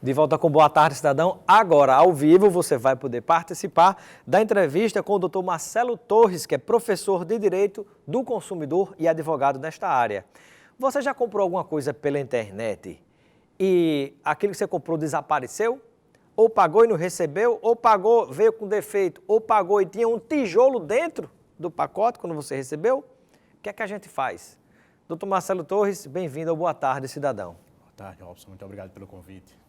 De volta com Boa Tarde, Cidadão. Agora, ao vivo, você vai poder participar da entrevista com o Dr. Marcelo Torres, que é professor de Direito do Consumidor e advogado nesta área. Você já comprou alguma coisa pela internet e aquilo que você comprou desapareceu? Ou pagou e não recebeu? Ou pagou, veio com defeito? Ou pagou e tinha um tijolo dentro do pacote quando você recebeu? O que é que a gente faz? Dr. Marcelo Torres, bem-vindo ao Boa Tarde, Cidadão. Boa tarde, Robson. Muito obrigado pelo convite.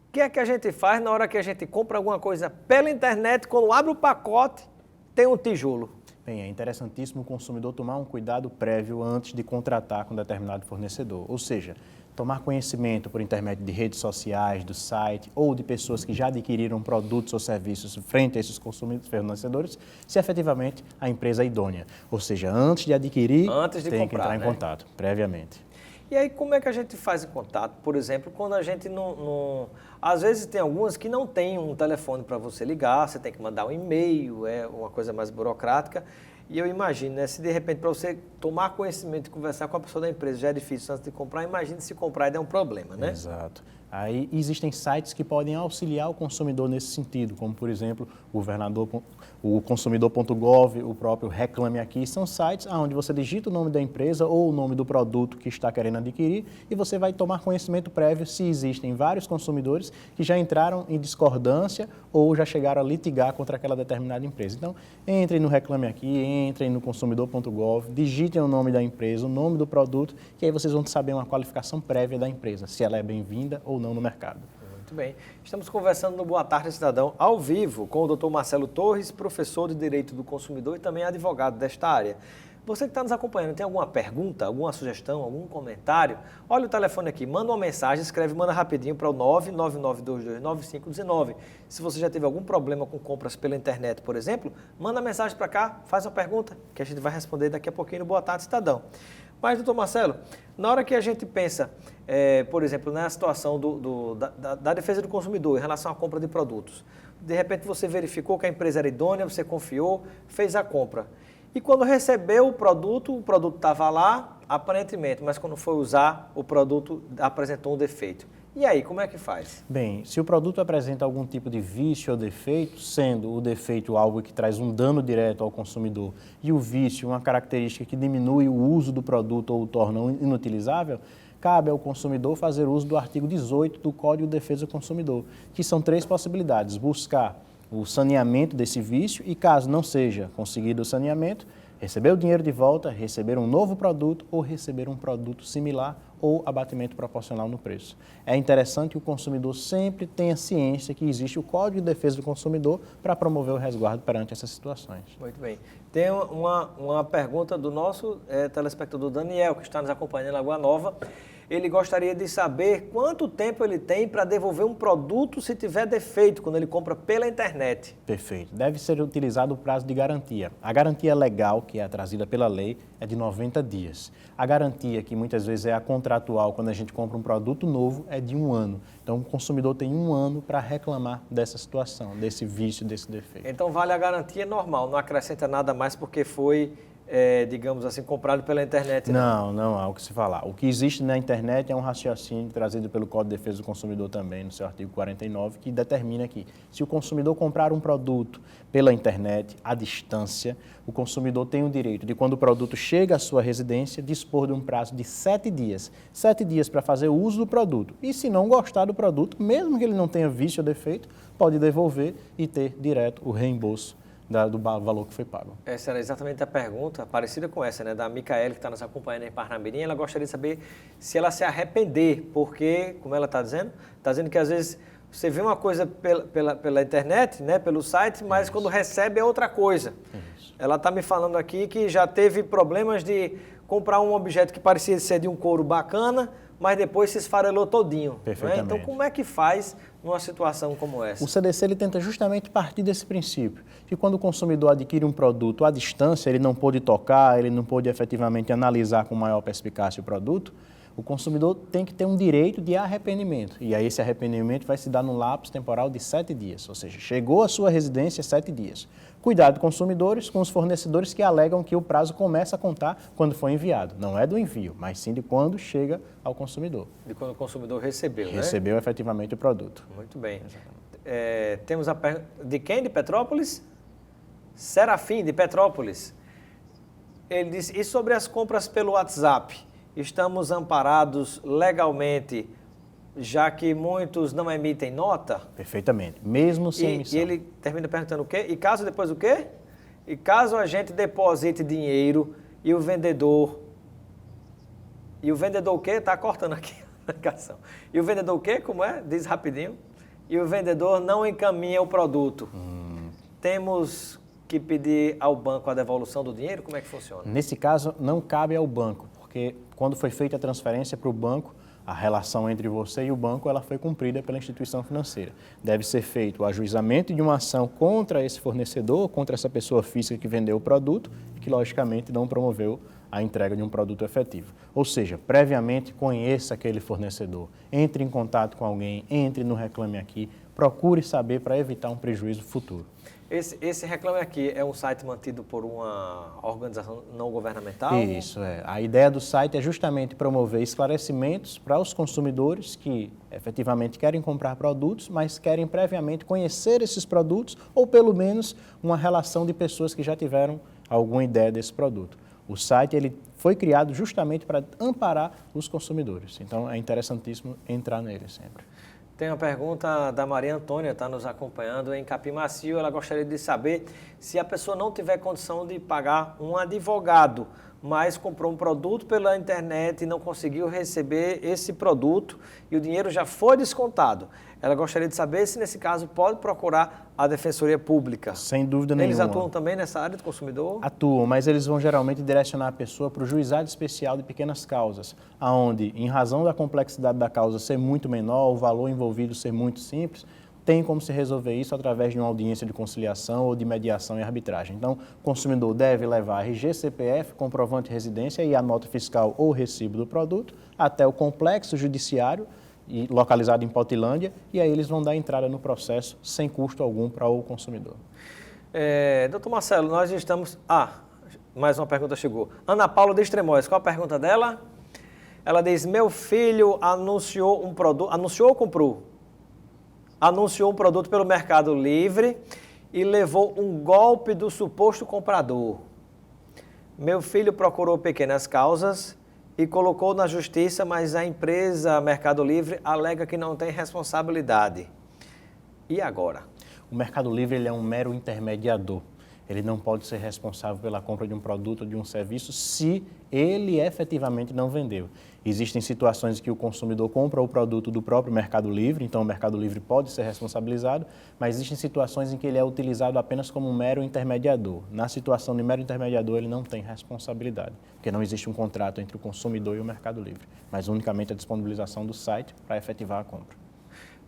O que é que a gente faz na hora que a gente compra alguma coisa pela internet, quando abre o pacote, tem um tijolo? Bem, é interessantíssimo o consumidor tomar um cuidado prévio antes de contratar com determinado fornecedor. Ou seja, tomar conhecimento por intermédio de redes sociais, do site ou de pessoas que já adquiriram produtos ou serviços frente a esses consumidores fornecedores, se efetivamente a empresa é idônea. Ou seja, antes de adquirir, tem que entrar em contato previamente. E aí, como é que a gente faz em contato? Por exemplo, quando a gente não... Às vezes tem algumas que não tem um telefone para você ligar, você tem que mandar um e-mail, é uma coisa mais burocrática. E eu imagino, né, se de repente para você tomar conhecimento e conversar com a pessoa da empresa já é difícil antes de comprar, imagine se comprar e der um problema, né? Exato. Aí existem sites que podem auxiliar o consumidor nesse sentido, como por exemplo o consumidor.gov, o próprio Reclame Aqui, são sites onde você digita o nome da empresa ou o nome do produto que está querendo adquirir e você vai tomar conhecimento prévio se existem vários consumidores que já entraram em discordância ou já chegaram a litigar contra aquela determinada empresa. Então, entrem no Reclame Aqui, entrem no consumidor.gov, digitem o nome da empresa, o nome do produto, que aí vocês vão saber uma qualificação prévia da empresa, se ela é bem-vinda ou não no mercado. Muito bem. Estamos conversando no Boa Tarde, Cidadão, ao vivo, com o Dr. Marcelo Torres, professor de Direito do Consumidor e também advogado desta área. Você que está nos acompanhando, tem alguma pergunta, alguma sugestão, algum comentário? Olha o telefone aqui, manda uma mensagem, manda rapidinho para o 999229519. Se você já teve algum problema com compras pela internet, por exemplo, manda mensagem para cá, faz uma pergunta, que a gente vai responder daqui a pouquinho no Boa Tarde, Cidadão. Mas, doutor Marcelo, na hora que a gente pensa, por exemplo, na situação da defesa do consumidor em relação à compra de produtos, de repente você verificou que a empresa era idônea, você confiou, fez a compra. E quando recebeu o produto estava lá, aparentemente, mas quando foi usar, o produto apresentou um defeito. E aí, como é que faz? Bem, se o produto apresenta algum tipo de vício ou defeito, sendo o defeito algo que traz um dano direto ao consumidor e o vício uma característica que diminui o uso do produto ou o torna inutilizável, cabe ao consumidor fazer uso do artigo 18 do Código de Defesa do Consumidor, que são 3 possibilidades: buscar o saneamento desse vício e, caso não seja conseguido o saneamento, receber o dinheiro de volta, receber um novo produto ou receber um produto similar ou abatimento proporcional no preço. É interessante que o consumidor sempre tenha ciência que existe o Código de Defesa do Consumidor para promover o resguardo perante essas situações. Muito bem. Tem uma pergunta do nosso telespectador Daniel, que está nos acompanhando em Lagoa Nova. Ele gostaria de saber quanto tempo ele tem para devolver um produto se tiver defeito, quando ele compra pela internet. Perfeito. Deve ser utilizado o prazo de garantia. A garantia legal, que é trazida pela lei, é de 90 dias. A garantia, que muitas vezes é a contratual, quando a gente compra um produto novo, é de 1 ano. Então, o consumidor tem 1 ano para reclamar dessa situação, desse vício, desse defeito. Então, vale a garantia normal, não acrescenta nada mais porque foi... digamos assim, comprado pela internet. Não há o que se falar. O que existe na internet é um raciocínio trazido pelo Código de Defesa do Consumidor também, no seu artigo 49, que determina que, se o consumidor comprar um produto pela internet, à distância, o consumidor tem o direito de, quando o produto chega à sua residência, dispor de um prazo de 7 dias. 7 dias para fazer o uso do produto. E, se não gostar do produto, mesmo que ele não tenha vício ou defeito, pode devolver e ter direto o reembolso do valor que foi pago. Essa era exatamente a pergunta, parecida com essa, né, da Micaele, que está nos acompanhando em Parnamirim. Ela gostaria de saber se ela se arrepender, porque, como ela está dizendo que às vezes você vê uma coisa pela internet, né, pelo site, mas quando recebe é outra coisa. Ela está me falando aqui que já teve problemas de comprar um objeto que parecia ser de um couro bacana, mas depois se esfarelou todinho. Perfeitamente. Né? Então, como é que faz numa situação como essa? O CDC ele tenta justamente partir desse princípio, que quando o consumidor adquire um produto à distância, ele não pôde tocar, ele não pôde efetivamente analisar com maior perspicácia o produto, o consumidor tem que ter um direito de arrependimento. E aí esse arrependimento vai se dar num lapso temporal de 7 dias, ou seja, chegou à sua residência 7 dias. Cuidado, consumidores, com os fornecedores que alegam que o prazo começa a contar quando foi enviado. Não é do envio, mas sim de quando chega ao consumidor. De quando o consumidor recebeu, né? Recebeu efetivamente o produto. Muito bem. Temos a pergunta de quem? De Petrópolis? Serafim, de Petrópolis. Ele diz, e sobre as compras pelo WhatsApp? Estamos amparados legalmente, já que muitos não emitem nota? Perfeitamente, mesmo sem emissão. E ele termina perguntando o quê? E caso depois o quê? E caso a gente deposite dinheiro e o vendedor... E o vendedor o quê? Está cortando aqui a ligação. E o vendedor o quê? Como é? Diz rapidinho. E o vendedor não encaminha o produto. Temos que pedir ao banco a devolução do dinheiro? Como é que funciona? Nesse caso, não cabe ao banco, porque quando foi feita a transferência para o banco, a relação entre você e o banco ela foi cumprida pela instituição financeira. Deve ser feito o ajuizamento de uma ação contra esse fornecedor, contra essa pessoa física que vendeu o produto e que, logicamente, não promoveu a entrega de um produto efetivo. Ou seja, previamente conheça aquele fornecedor, entre em contato com alguém, entre no Reclame Aqui, procure saber para evitar um prejuízo futuro. Esse Reclame Aqui é um site mantido por uma organização não governamental? Isso, é. A ideia do site é justamente promover esclarecimentos para os consumidores que efetivamente querem comprar produtos, mas querem previamente conhecer esses produtos ou pelo menos uma relação de pessoas que já tiveram alguma ideia desse produto. O site ele foi criado justamente para amparar os consumidores, então é interessantíssimo entrar nele sempre. Tem uma pergunta da Maria Antônia, está nos acompanhando em Capim Macio. Ela gostaria de saber se a pessoa não tiver condição de pagar um advogado, mas comprou um produto pela internet e não conseguiu receber esse produto e o dinheiro já foi descontado. Ela gostaria de saber se, nesse caso, pode procurar a Defensoria Pública. Sem dúvida nenhuma. Eles atuam também nessa área do consumidor? Atuam, mas eles vão geralmente direcionar a pessoa para o Juizado Especial de Pequenas Causas, onde, em razão da complexidade da causa ser muito menor, o valor envolvido ser muito simples, tem como se resolver isso através de uma audiência de conciliação ou de mediação e arbitragem. Então, o consumidor deve levar RG, CPF, comprovante de residência e a nota fiscal ou recibo do produto até o complexo judiciário, localizado em Potilândia, e aí eles vão dar entrada no processo sem custo algum para o consumidor. Doutor Marcelo, nós estamos... mais uma pergunta chegou. Ana Paula de Extremóis, qual a pergunta dela? Ela diz, meu filho anunciou um produto... Anunciou ou comprou? Anunciou um produto pelo Mercado Livre e levou um golpe do suposto comprador. Meu filho procurou pequenas causas e colocou na justiça, mas a empresa Mercado Livre alega que não tem responsabilidade. E agora? O Mercado Livre ele é um mero intermediador. Ele não pode ser responsável pela compra de um produto ou de um serviço se ele efetivamente não vendeu. Existem situações em que o consumidor compra o produto do próprio Mercado Livre, então o Mercado Livre pode ser responsabilizado, mas existem situações em que ele é utilizado apenas como um mero intermediador. Na situação de mero intermediador, ele não tem responsabilidade, porque não existe um contrato entre o consumidor e o Mercado Livre, mas unicamente a disponibilização do site para efetivar a compra.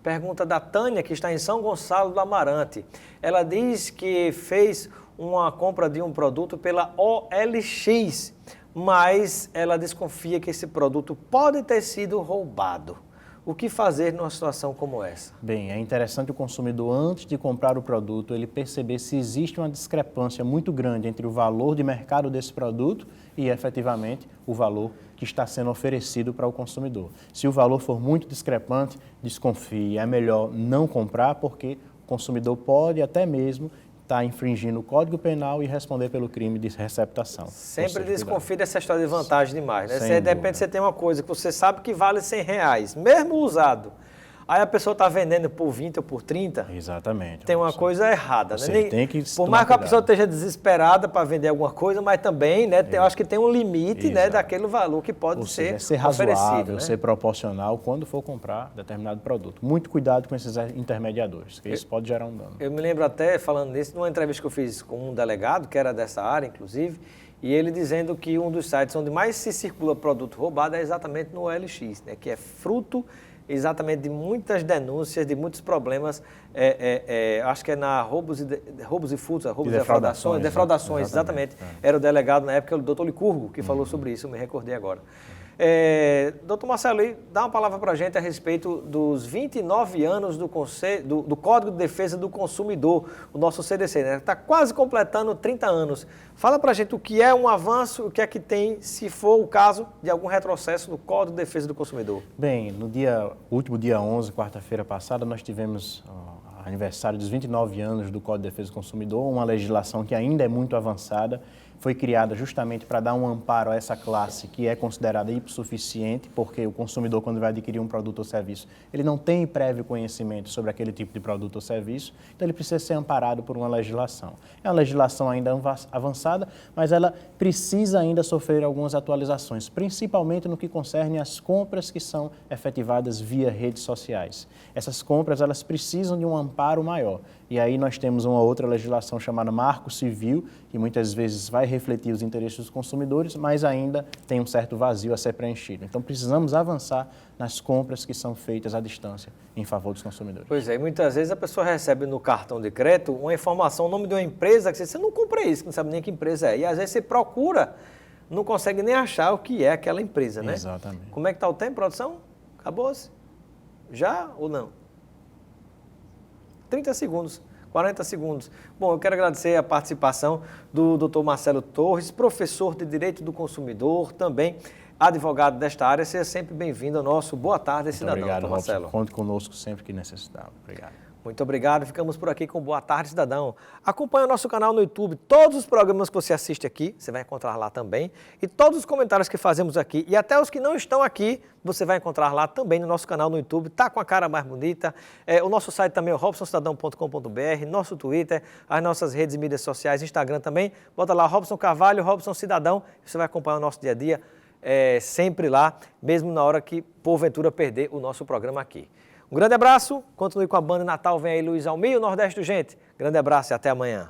Pergunta da Tânia, que está em São Gonçalo do Amarante. Ela diz que fez uma compra de um produto pela OLX, mas ela desconfia que esse produto pode ter sido roubado. O que fazer numa situação como essa? Bem, é interessante o consumidor, antes de comprar o produto, ele perceber se existe uma discrepância muito grande entre o valor de mercado desse produto e, efetivamente, o valor que está sendo oferecido para o consumidor. Se o valor for muito discrepante, desconfie. É melhor não comprar, porque o consumidor pode até mesmo estar infringindo o Código Penal e responder pelo crime de receptação. Sempre desconfie dessa história de vantagem demais, né? Sem de repente você tem uma coisa que você sabe que vale R$100, mesmo usado. Aí a pessoa está vendendo por 20 ou por 30. Exatamente. Tem uma coisa errada, você né? Tem que por mais que a pessoa esteja desesperada para vender alguma coisa, mas também, né, eu acho que tem um limite, né, daquele valor que pode ser razoável, né? ser proporcional quando for comprar determinado produto. Muito cuidado com esses intermediadores, que isso pode gerar um dano. Eu me lembro até, falando nisso, numa entrevista que eu fiz com um delegado, que era dessa área, inclusive, e ele dizendo que um dos sites onde mais se circula produto roubado é exatamente no OLX, né, que é fruto exatamente de muitas denúncias, de muitos problemas, acho que é na roubos e furtos, roubos e defraudações, exatamente. Era o delegado na época, o doutor Licurgo, que falou sobre isso, eu me recordei agora. Doutor Marcelo, dá uma palavra para a gente a respeito dos 29 anos do Código de Defesa do Consumidor, o nosso CDC, né? Está quase completando 30 anos. Fala para a gente o que é um avanço, o que é que tem, se for o caso de algum retrocesso no Código de Defesa do Consumidor. Bem, no último dia 11, quarta-feira passada, nós tivemos aniversário dos 29 anos do Código de Defesa do Consumidor, uma legislação que ainda é muito avançada, foi criada justamente para dar um amparo a essa classe que é considerada hipossuficiente, porque o consumidor, quando vai adquirir um produto ou serviço, ele não tem prévio conhecimento sobre aquele tipo de produto ou serviço, então ele precisa ser amparado por uma legislação. É uma legislação ainda avançada, mas ela precisa ainda sofrer algumas atualizações, principalmente no que concerne às compras que são efetivadas via redes sociais. Essas compras, elas precisam de um amparo maior. E aí nós temos uma outra legislação chamada Marco Civil, que muitas vezes vai refletir os interesses dos consumidores, mas ainda tem um certo vazio a ser preenchido. Então precisamos avançar nas compras que são feitas à distância em favor dos consumidores. Pois é, e muitas vezes a pessoa recebe no cartão de crédito uma informação, o nome de uma empresa, que você não compra isso, que não sabe nem que empresa é. E às vezes você procura, não consegue nem achar o que é aquela empresa, né? Exatamente. Como é que está o tempo, produção? Acabou-se? Já ou não? 30 segundos, 40 segundos. Bom, eu quero agradecer a participação do Dr. Marcelo Torres, professor de Direito do Consumidor, também advogado desta área. Seja sempre bem-vindo ao nosso Boa Tarde, Cidadão. Muito obrigado, Dr. Marcelo. Robson. Conte conosco sempre que necessitar. Obrigado. Muito obrigado. Ficamos por aqui com Boa Tarde, Cidadão. Acompanhe o nosso canal no YouTube. Todos os programas que você assiste aqui, você vai encontrar lá também. E todos os comentários que fazemos aqui, e até os que não estão aqui, você vai encontrar lá também no nosso canal no YouTube. Tá com a cara mais bonita. O nosso site também é robsoncidadão.com.br, nosso Twitter, as nossas redes e mídias sociais, Instagram também. Bota lá Robson Carvalho, Robson Cidadão. Você vai acompanhar o nosso dia a dia sempre lá, mesmo na hora que, porventura, perder o nosso programa aqui. Um grande abraço, continue com a banda Natal, vem aí Luiz Almir, o Nordeste, gente. Grande abraço e até amanhã.